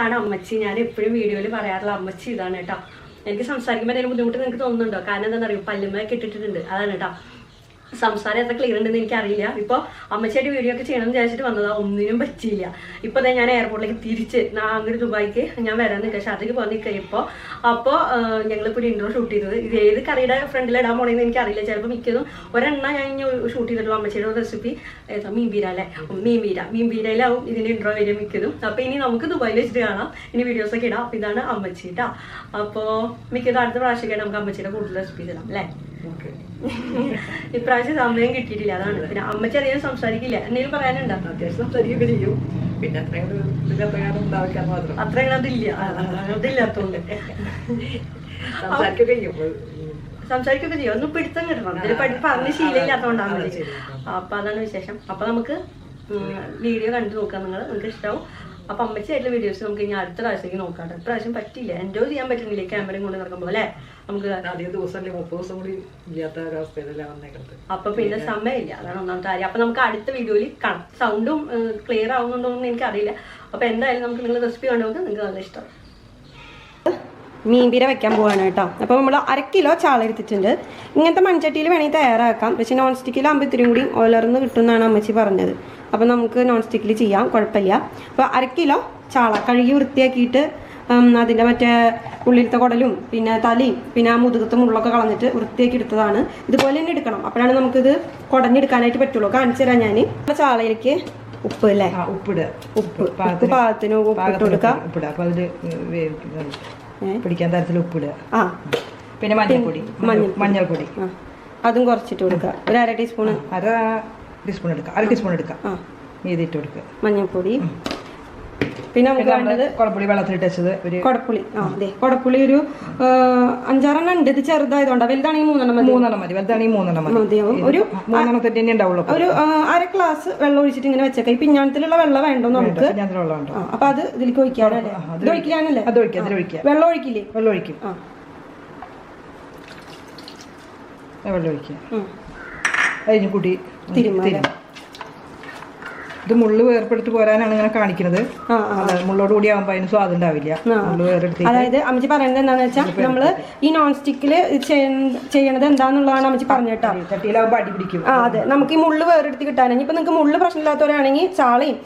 ഇതാണ് അമ്മച്ചി. ഞാൻ എപ്പോഴും വീഡിയോയിൽ പറയാറുള്ള അമ്മച്ചി ഇതാണ് കേട്ടോ. എനിക്ക് സംസാരിക്കുമ്പോൾ എന്തെങ്കിലും ബുദ്ധിമുട്ട് നിങ്ങൾക്ക് തോന്നുന്നുണ്ടോ? കാരണം എന്താണെന്ന് അറിയും, പല്ലുമ്മയൊക്കെ ഇട്ടിട്ടുണ്ട്. അതാണ് കേട്ടോ. സംസാരം എത്ര ക്ലിയർ ഉണ്ടെന്ന് എനിക്കറിയില്ല. ഇപ്പോൾ അമ്മച്ചിയായിട്ട് വീഡിയോ ഒക്കെ ചെയ്യണമെന്ന് വിചാരിച്ചിട്ട് വന്നതാ, ഒന്നിനും പറ്റിയില്ല. ഇപ്പോൾ തന്നെ ഞാൻ എയർപോർട്ടിലേക്ക് തിരിച്ച് അങ്ങോട്ട് ദുബായിക്ക് ഞാൻ വരാൻ നിൽക്കുക, ഷാർജയ്ക്ക് പോകാൻ നിൽക്കുക ഇപ്പോൾ. അപ്പോൾ ഞങ്ങളിപ്പോൾ ഒരു ഇൻട്രോ ഷൂട്ട് ചെയ്തത്. ഇത് ഏത് കറിയുടെ ഫ്രണ്ടിൽ ഇടാൻ പോണെന്ന് എനിക്കറിയില്ല. ചിലപ്പോൾ മിക്കതും ഒരെണ്ണ ഞാൻ ഷൂട്ട് ചെയ്തിട്ടുള്ളൂ. അമ്മച്ചിയുടെ റെസിപ്പി മീൻ പീര അല്ലേ, മീൻ പീരയിലാവും ഇതിൻ്റെ ഇൻട്രോ വരെ മിക്കതും. അപ്പോൾ ഇനി നമുക്ക് ദുബായിൽ വെച്ചിട്ട് കാണാം, ഇനി വീഡിയോസൊക്കെ ഇടാം. അപ്പോൾ ഇതാണ് അമ്മച്ചി കേട്ടോ. അപ്പോൾ മിക്കതും അടുത്ത പ്രാവശ്യമൊക്കെ നമുക്ക് അമ്മച്ചിയുടെ കൂടുതൽ റെസിപ്പീസ് ഇടാം അല്ലേ. ഇപ്രാവശ്യം സമയം കിട്ടിയിട്ടില്ല, അതാണ്. പിന്നെ അമ്മച്ചി അധികം സംസാരിക്കില്ല. എന്തെങ്കിലും പറയാനുണ്ടോ? അത്യാവശ്യം സംസാരിക്കുകയൊക്കെ ചെയ്യും. പിന്നെ അത്രയും അതില്ല, അതില്ലാത്തോണ്ട് സംസാരിക്കുകയൊക്കെ ചെയ്യും. ഒന്നും പിടുത്തം കിട്ടണം, ഇതിൽ പറഞ്ഞ് ശീലമില്ലാത്തതുകൊണ്ടാണ്. അപ്പൊ അതാണ് വിശേഷം. അപ്പൊ നമുക്ക് വീഡിയോ കണ്ടു നോക്കാം, നിങ്ങൾക്ക് ഇഷ്ടമാവും. അപ്പൊ അമ്മച്ചിയായിട്ടുള്ള വീഡിയോസ് നമുക്ക് ഇനി അടുത്ത പ്രാവശ്യത്തേക്ക് നോക്കാം. ഇപ്രാവശ്യം പറ്റില്ല, എൻജോയ് ചെയ്യാൻ പറ്റുന്നില്ല ക്യാമറയും കൊണ്ട് നടക്കുമ്പോൾ അല്ലേ. നമുക്ക് അധികം ദിവസം 30 ദിവസം കൂടി ഇല്ലാത്ത ഒരവസ്ഥയിലല്ല വന്നേക്കുന്നത്. അപ്പൊ പിന്നെ സമയമില്ല, അതാണ് ഒന്നാമത്തെ കാര്യം. അപ്പൊ നമുക്ക് അടുത്ത വീഡിയോയിൽ കാണാം. സൗണ്ടും ക്ലിയർ ആവുന്നുണ്ടോ എന്ന് എനിക്കറിയില്ല. അപ്പൊ എന്തായാലും നമുക്ക് നിങ്ങൾ റെസിപ്പി കണ്ടുകൊണ്ട് നിങ്ങൾക്ക് നല്ല ഇഷ്ടം. മീൻ പീര വെക്കാൻ പോവാണ് കേട്ടോ. അപ്പോൾ നമ്മൾ 1 കിലോ ചാള എടുത്തിട്ടുണ്ട്. ഇങ്ങനത്തെ മൺചട്ടിയിൽ വേണമെങ്കിൽ തയ്യാറാക്കാം, പക്ഷേ നോൺ സ്റ്റിക്കിലാകുമ്പോൾ ഇത്തിരിയും കൂടി ഒലർന്ന് കിട്ടുമെന്നാണ് അമ്മച്ചി പറഞ്ഞത്. അപ്പോൾ നമുക്ക് നോൺ സ്റ്റിക്കിൽ ചെയ്യാം, കുഴപ്പമില്ല. അപ്പോൾ 1 കിലോ ചാള കഴുകി വൃത്തിയാക്കിയിട്ട് അതിൻ്റെ മറ്റേ ഉള്ളിലത്തെ കുടലും പിന്നെ തലയും പിന്നെ ആ മുതുകത്തെ മുള്ളൊക്കെ കളഞ്ഞിട്ട് വൃത്തിയാക്കി എടുത്തതാണ്. ഇതുപോലെ തന്നെ എടുക്കണം, അപ്പോഴാണ് നമുക്കിത് കുടഞ്ഞെടുക്കാനായിട്ട് പറ്റുള്ളൂ. കാണിച്ചു തരാം ഞാൻ. ചാളയിലേക്ക് ഉപ്പ് അല്ലേ, ഉപ്പ് പാകത്തിന് ഉപ്പിട്ട് കൊടുക്കാം. പിടിക്കാൻ തരത്തിൽ ഉപ്പിടുക. പിന്നെ മഞ്ഞൾപ്പൊടി അതും കുറച്ചിട്ട് കൊടുക്കുക. ഒരു 1/2 ടീസ്പൂൺ എടുക്കാം. 1/2 ടീസ്പൂൺ എടുക്കാം. മീതിട്ട് കൊടുക്കുക. മഞ്ഞൾപ്പൊടി. പിന്നെ നമുക്ക് വേണ്ടത് കുടപ്പുളി വെള്ളത്തിലിട്ട് വെച്ചത്. ഒരു കുടപ്പുളി, അതെ കുടപ്പുളി ഒരു 5-6 ഉണ്ട്. ഇത് ചെറുതായതുകൊണ്ട്, വലുതാണെങ്കിൽ 3 മതി. വലുതാണെങ്കിൽ 3 മതിയാവും. ഒരു 3 തന്നെ ഉണ്ടാവുള്ളൂ. ഒരു 1/2 ഗ്ലാസ് വെള്ളം ഒഴിച്ചിട്ട് ഇങ്ങനെ വെച്ചേക്കാം. ഈ പിഞ്ഞാണത്തിലുള്ള വെള്ളം വേണ്ടോ നമുക്ക്? അപ്പൊ അത് ഇതിലേക്ക് ഒഴിക്കാനല്ലേ? ഇത് ഒഴിക്കാനല്ലേ? വെള്ളം ഒഴിക്കില്ലേ? വെള്ളം ഒഴിക്കും. വെള്ളം ഒഴിക്കുക. അതിന് കൂട്ടി തിരുമ്മ. ഇത് മുള്ളു വേർപ്പെടുത്തി പോരാനാണ് ഇങ്ങനെ കാണിക്കുന്നത്. മുള്ളോട് കൂടി ആകുമ്പോൾ അതിന് സ്വാദം ഉണ്ടാവില്ല. അതായത് അമ്മച്ചി പറയുന്നത് എന്താന്ന് വെച്ചാൽ നമ്മള് ഈ നോൺ സ്റ്റിക്കില് ചെയ്യണത് എന്താന്നുള്ളതാണ് അമ്മച്ചി പറഞ്ഞിട്ടോ. ചട്ടിയിലാവുമ്പോൾ അടി പിടിക്കും. അതെ, നമുക്ക് ഈ മുള്ളു വേറെടുത്ത് കിട്ടാനെങ്കിൽ ഇപ്പൊ നിങ്ങൾക്ക് മുള്ളു പ്രശ്നമില്ലാത്തവരാണെങ്കിൽ ചാളയും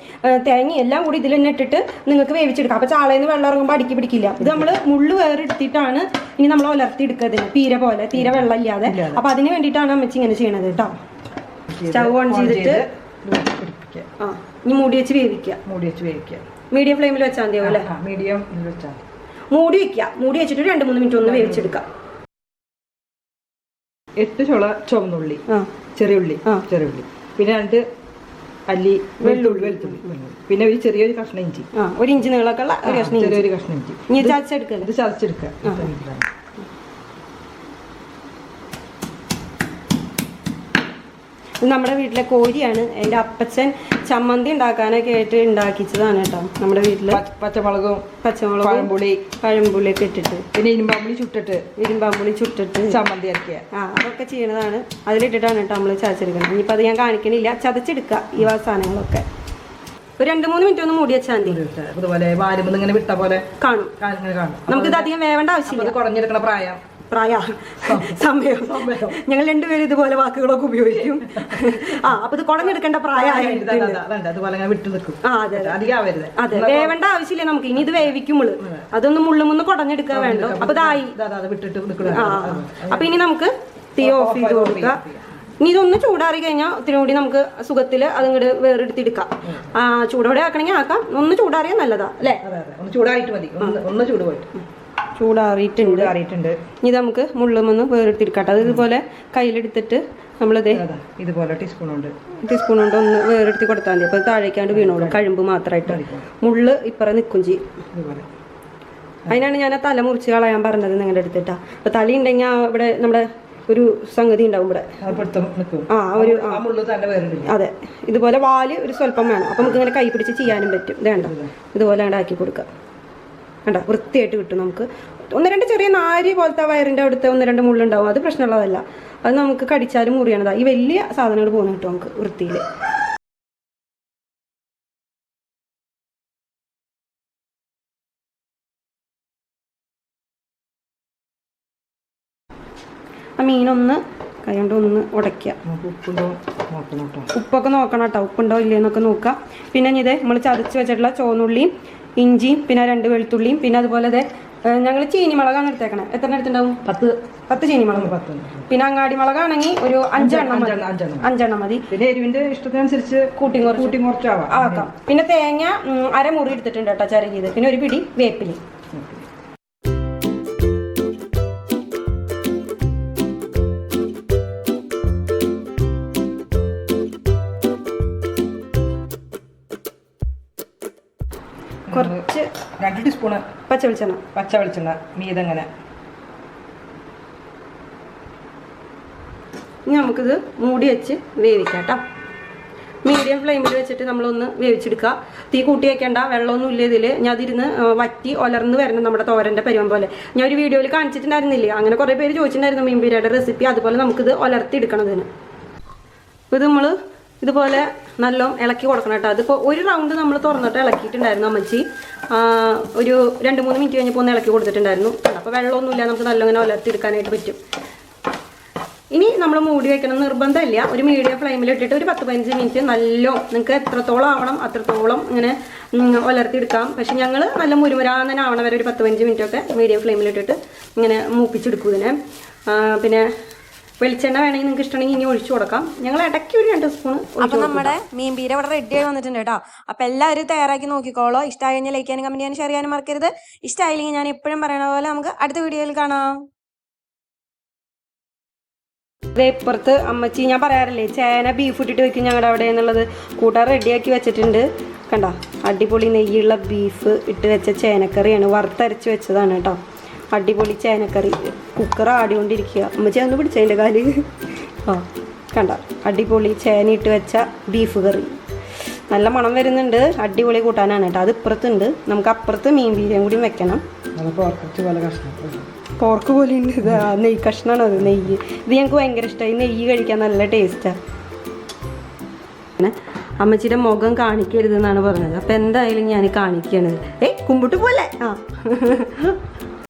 തേങ്ങയും എല്ലാം കൂടി ഇതിൽ തന്നെ ഇട്ടിട്ട് നിങ്ങൾക്ക് വേവിച്ചെടുക്കാം. അപ്പൊ ചാളയിൽ നിന്ന് വെള്ളം ഇറങ്ങുമ്പോൾ അടിക്ക് പിടിക്കില്ല. ഇത് നമ്മള് മുള്ളു വേറെടുത്തിട്ടാണ് ഇനി നമ്മൾ ഉലർത്തി എടുക്കുന്നത്, പീര പോലെ, തീരെ വെള്ളം ഇല്ലാതെ. അപ്പൊ അതിന് വേണ്ടിയിട്ടാണ് അമ്മച്ചി ഇങ്ങനെ ചെയ്യണത് കേട്ടോ. സ്റ്റവ് ഓൺ ചെയ്തിട്ട് ഇനി മൂടി വെച്ച് വേവിക്കുക. മീഡിയം ഫ്ലെയിമിൽ വെച്ചാൽ മതിയോ അല്ലേ? മീഡിയം മൂടി വെക്കുക. മൂടി വെച്ചിട്ട് 2-3 മിനിറ്റ് ഒന്ന് വേവിച്ചെടുക്കാം. 8 ചുള ചുവന്നുള്ളി, ചെറിയുള്ളി, പിന്നെ 2 അല്ലി വെളുത്തുള്ളി, പിന്നെ ഒരു ചെറിയൊരു കഷ്ണം ഇഞ്ചി, 1 ഇഞ്ച് നീളമൊക്കെ ഉള്ള ചെറിയൊരു കഷ്ണം ഇഞ്ചി. ഇനി ചതച്ചെടുക്കുക. ഇത് ചതച്ചെടുക്കുക. നമ്മുടെ വീട്ടിലെ കോഴിയാണ്. എൻ്റെ അപ്പച്ചൻ ചമ്മന്തി ഉണ്ടാക്കാനൊക്കെ ആയിട്ട് ഉണ്ടാക്കിച്ചതാണ് കേട്ടോ. നമ്മുടെ വീട്ടില് പച്ചമുളകും പഴംപുളിയൊക്കെ ഇട്ടിട്ട് പിന്നെ ഇരുമ്പാമ്പുളി ചുട്ടിട്ട് ചമ്മന്തി അരക്കുക. അതൊക്കെ ചെയ്യണതാണ്. അതിലിട്ടിട്ടാണ് കേട്ടോ നമ്മൾ ചതച്ചെടുക്കുന്നത്. ഇനിയിപ്പോൾ അത് ഞാൻ കാണിക്കണില്ല, ചതച്ചെടുക്കുക ഈ സാധനങ്ങളൊക്കെ. ഒരു 2-3 മിനിറ്റ് ഒന്ന് മൂടി വെച്ചാൽ മതി. അതുപോലെ വാരുമ്പോൾ ഇങ്ങനെ വിട്ട പോലെ കാണും. നമുക്കിത് അധികം വേവേണ്ട ആവശ്യമില്ല. കുറഞ്ഞെടുക്കണ സമയം ഞങ്ങൾ 2 പേരും ഇതുപോലെ വാക്കുകളൊക്കെ ഉപയോഗിക്കും. അപ്പൊ ഇത് കുടഞ്ഞെടുക്കേണ്ട പ്രായമായിട്ട് അതെ, വേവേണ്ട ആവശ്യമില്ല നമുക്ക്. ഇനി ഇത് വേവിക്കുമ്പോൾ അതൊന്ന് മുള്ളുമുന്ന് കുടഞ്ഞെടുക്കാൻ വേണ്ടോ. അപ്പൊ ഇതായി. അപ്പൊ ഇനി നമുക്ക് തീ ഓഫ് ചെയ്ത് കൊടുക്കുക. ഇനി ഇതൊന്ന് ചൂടാറി കഴിഞ്ഞാൽ ഒത്തിരി കൂടി നമുക്ക് സുഖത്തിൽ അതിങ്ങോട്ട് വേറെടുത്തെടുക്കാം. ചൂടോടെ ആക്കണമെങ്കിൽ ആക്കാം. ഒന്ന് ചൂടാറിയാൽ നല്ലതാ അല്ലേ? ചൂടായിട്ട് മതി. ചൂടാറിയിട്ടുണ്ട്. ഇനി നമുക്ക് മുള്ളുമെന്ന് വേറെടുത്തിരിക്കട്ടെ. അത് ഇതുപോലെ കയ്യിലെടുത്തിട്ട് നമ്മളിതേ ഇതുപോലെ ടീസ്പൂൺ കൊണ്ട് ഒന്ന് വേറെടുത്തി കൊടുത്താൽ മതി. അപ്പോൾ താഴേക്കാണ്ട് വീണോളൂ, കഴുമ്പ് മാത്രമായിട്ട്. മുള്ള് ഇപ്പറ നിൽക്കും ചെയ്യും. അതിനാണ് ഞാൻ ആ തല മുറിച്ച് കളയാൻ പറഞ്ഞത് നിങ്ങളുടെ അടുത്തിട്ടാ. അപ്പോൾ തലി ഉണ്ടെങ്കിൽ ഇവിടെ നമ്മുടെ ഒരു സംഗതി ഉണ്ടാവും ഇവിടെ. അതെ, ഇതുപോലെ വാല് ഒരു സ്വല്പം വേണം. അപ്പം നമുക്ക് ഇങ്ങനെ കൈ പിടിച്ച് ചെയ്യാനും പറ്റും. ഇത് വേണ്ട, ഇതുപോലെ ആക്കി കൊടുക്കുക. വേണ്ട, വൃത്തിയായിട്ട് കിട്ടും നമുക്ക്. 1-2 ചെറിയ നാരി പോലത്തെ വയറിൻ്റെ അവിടുത്തെ 1-2 മുള്ളുണ്ടാവും. അത് പ്രശ്നമുള്ളതല്ല. അത് നമുക്ക് കടിച്ചാലും മുറിയണതാ. ഈ വലിയ സാധനങ്ങൾ പോകുന്ന കിട്ടും നമുക്ക് വൃത്തിയിൽ. ആ മീനൊന്ന് കൈ കൊണ്ട് ഒന്ന് ഉടയ്ക്കുക. ഉപ്പൊക്കെ നോക്കണം കേട്ടോ, ഉപ്പുണ്ടോ ഇല്ലയെന്നൊക്കെ നോക്കുക. പിന്നെ ഇതേ നമ്മൾ ചതച്ച് വെച്ചിട്ടുള്ള ചുവന്നുള്ളിയും ഇഞ്ചിയും പിന്നെ 2 വെളുത്തുള്ളിയും പിന്നെ അതുപോലെ ഞങ്ങൾ ചീനിമുളകാണ് എടുത്തേക്കണേ. എത്ര എടുത്തിട്ടുണ്ടാവും? 10 ചീനിമുളക്. പിന്നെ അങ്ങാടി മുളകാണെങ്കിൽ ഒരു 5 മതി. പിന്നെ എരിവിന്റെ ഇഷ്ടത്തിനനുസരിച്ച് കൂട്ടി ആക്കാം. പിന്നെ തേങ്ങ 1/2 മുറി എടുത്തിട്ടുണ്ട് കേട്ടോ ചിരകിയത്. പിന്നെ ഒരു പിടി വേപ്പില. കുറച്ച് 2 ടീസ്പൂണ് പച്ച വെളിച്ചെണ്ണ മീതങ്ങനെ. ഇനി നമുക്കിത് മൂടി വെച്ച് വേവിക്കാം കേട്ടോ. മീഡിയം ഫ്ലെയിമിൽ വെച്ചിട്ട് നമ്മളൊന്ന് വേവിച്ചെടുക്കുക. തീ കൂട്ടി വെക്കേണ്ട, വെള്ളമൊന്നും ഇല്ല ഇതിൽ. ഞാൻ അതിരുന്ന് വറ്റി ഒലർന്ന് വരണം നമ്മുടെ തോരൻ്റെ പരുവം പോലെ. ഞാൻ ഒരു വീഡിയോയിൽ കാണിച്ചിട്ടുണ്ടായിരുന്നില്ലേ, അങ്ങനെ കുറേ പേര് ചോദിച്ചിട്ടുണ്ടായിരുന്നു മീൻ പീരയുടെ റെസിപ്പി. അതുപോലെ നമുക്കിത് ഒലർത്തിയെടുക്കണതിന്. അപ്പോൾ ഇത് നമ്മൾ ഇതുപോലെ നല്ലോണം ഇളക്കി കൊടുക്കണം കേട്ടോ. അതിപ്പോൾ ഒരു റൗണ്ട് നമ്മൾ തുറന്നിട്ട് ഇളക്കിയിട്ടുണ്ടായിരുന്നു അമ്മച്ചി. ഒരു 2-3 മിനിറ്റ് കഴിഞ്ഞപ്പോൾ ഒന്ന് ഇളക്കി കൊടുത്തിട്ടുണ്ടായിരുന്നു. അപ്പോൾ വെള്ളമൊന്നുമില്ല, നമുക്ക് നല്ലോണം ഒലർത്തിയെടുക്കാനായിട്ട് പറ്റും. ഇനി നമ്മൾ മൂടി വയ്ക്കണം നിർബന്ധമില്ല. ഒരു മീഡിയം ഫ്ലെയിമിൽ ഇട്ടിട്ട് ഒരു 10-15 മിനിറ്റ് നല്ലോണം, നിങ്ങൾക്ക് എത്രത്തോളം ആവണം അത്രത്തോളം ഇങ്ങനെ ഒലർത്തിയെടുക്കാം. പക്ഷെ ഞങ്ങൾ നല്ല മുരുമുരാന്നനെ ആവണ വരെ ഒരു 10-15 മിനിറ്റൊക്കെ മീഡിയം ഫ്ലെയിമിലിട്ടിട്ട് ഇങ്ങനെ മൂപ്പിച്ചെടുക്കും ഇതിനെ. പിന്നെ വെളിച്ചെണ്ണ വേണമെങ്കിൽ നിങ്ങൾക്ക് ഇഷ്ടമാണെങ്കിൽ ഇനി ഒഴിച്ചു കൊടുക്കാം. ഞങ്ങൾ ഇടയ്ക്ക് ഒരു 2 സ്പൂൺ. അപ്പോൾ നമ്മുടെ മീൻ പീര ഇവിടെ റെഡി ആയി വന്നിട്ടുണ്ട് കേട്ടോ. അപ്പോൾ എല്ലാവരും തയ്യാറാക്കി നോക്കിക്കോളോ. ഇഷ്ടമായി കഴിഞ്ഞാൽ ലൈക്ക് ചെയ്യാനും കമൻറ്റ് ചെയ്യാനും ഷെയർ ചെയ്യാനും മറക്കരുത്. ഇഷ്ടമായില്ലെങ്കിൽ ഞാൻ എപ്പോഴും പറയണ പോലെ നമുക്ക് അടുത്ത വീഡിയോയിൽ കാണാം. ഇപ്പുറത്ത് അമ്മച്ചി ഞാൻ പറയാറില്ലേ ചേന ബീഫ് ഇട്ടിട്ട് വെക്കും ഞങ്ങളുടെ അവിടെ എന്നുള്ളത്, കൂട്ടാൻ റെഡിയാക്കി വെച്ചിട്ടുണ്ട്. കണ്ട അടിപൊളി നെയ്യുള്ള ബീഫ് ഇട്ട് വെച്ച ചേനക്കറിയാണ്, വറുത്തരച്ച് വെച്ചതാണ് കേട്ടോ. അടിപൊളി ചേനക്കറി. കുക്കർ ആടിക്കൊണ്ടിരിക്കുക. അമ്മച്ചി ഒന്ന് പിടിച്ചതിൻ്റെ കാല്. കണ്ട അടിപൊളി ചേന ഇട്ട് വെച്ച ബീഫ് കറി. നല്ല മണം വരുന്നുണ്ട്. അടിപൊളി കൂട്ടാനാണ് കേട്ടോ. അത് ഇപ്പുറത്തുണ്ട്. നമുക്ക് അപ്പുറത്ത് മീൻ പീരയും കൂടി വെക്കണം. പോർക്ക് പോലെ ഉണ്ട്. ഇത് നെയ്യ് കഷ്ണമാണ്. അത് നെയ്യ്. ഇത് ഞങ്ങൾക്ക് ഭയങ്കര ഇഷ്ടമായി. നെയ്യ് കഴിക്കാൻ നല്ല ടേസ്റ്റാണ്. പിന്നെ അമ്മച്ചിയുടെ മുഖം കാണിക്കരുതെന്നാണ് പറഞ്ഞത്. അപ്പം എന്തായാലും ഞാൻ കാണിക്കണത്. കുമ്പിട്ട് പോലെ